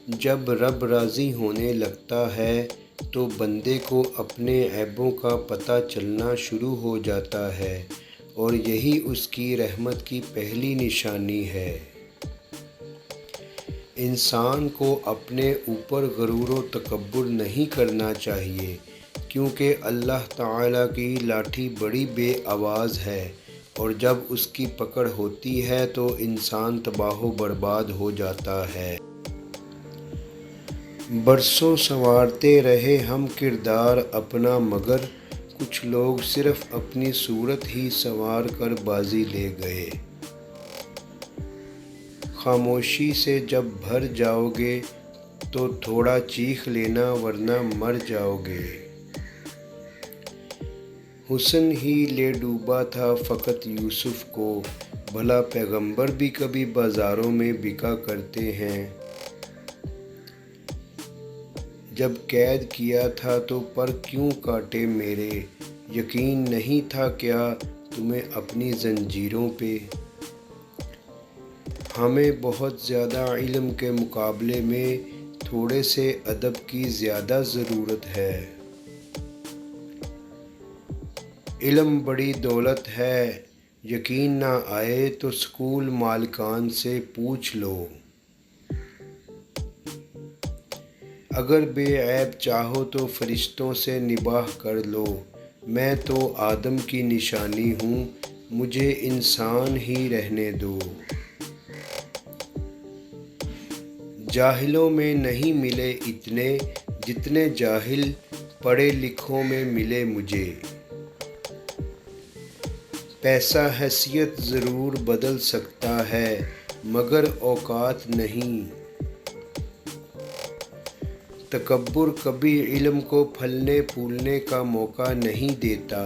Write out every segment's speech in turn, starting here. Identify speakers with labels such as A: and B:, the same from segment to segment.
A: جب رب راضی ہونے لگتا ہے تو بندے کو اپنے عیبوں کا پتہ چلنا شروع ہو جاتا ہے، اور یہی اس کی رحمت کی پہلی نشانی ہے۔ انسان کو اپنے اوپر غرور و تکبر نہیں کرنا چاہیے، کیونکہ اللہ تعالیٰ کی لاٹھی بڑی بے آواز ہے، اور جب اس کی پکڑ ہوتی ہے تو انسان تباہ و برباد ہو جاتا ہے۔ برسوں سنوارتے رہے ہم کردار اپنا، مگر کچھ لوگ صرف اپنی صورت ہی سنوار کر بازی لے گئے۔ خاموشی سے جب بھر جاؤ گے تو تھوڑا چیخ لینا، ورنہ مر جاؤ گے۔ حسن ہی لے ڈوبا تھا فقط یوسف کو، بھلا پیغمبر بھی کبھی بازاروں میں بکا کرتے ہیں۔ جب قید کیا تھا تو پر کیوں کاٹے میرے، یقین نہیں تھا کیا تمہیں اپنی زنجیروں پہ۔ ہمیں بہت زیادہ علم کے مقابلے میں تھوڑے سے ادب کی زیادہ ضرورت ہے۔ علم بڑی دولت ہے، یقین نہ آئے تو اسکول مالکان سے پوچھ لو۔ اگر بے عیب چاہو تو فرشتوں سے نباہ کر لو، میں تو آدم کی نشانی ہوں، مجھے انسان ہی رہنے دو۔ جاہلوں میں نہیں ملے اتنے جتنے جاہل پڑھے لکھوں میں ملے مجھے۔ پیسہ حیثیت ضرور بدل سکتا ہے، مگر اوقات نہیں۔ تکبر کبھی علم کو پھلنے پھولنے کا موقع نہیں دیتا،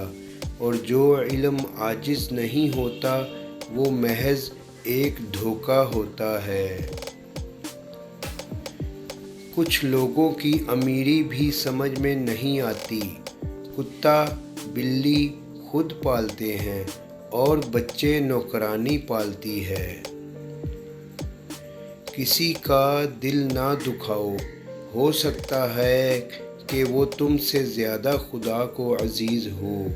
A: اور جو علم عاجز نہیں ہوتا وہ محض ایک دھوکہ ہوتا ہے۔ کچھ لوگوں کی امیری بھی سمجھ میں نہیں آتی، کتا بلی خود پالتے ہیں اور بچے نوکرانی پالتی ہے۔ کسی کا دل نہ دکھاؤ، ہو سکتا ہے کہ وہ تم سے زیادہ خدا کو عزیز ہو۔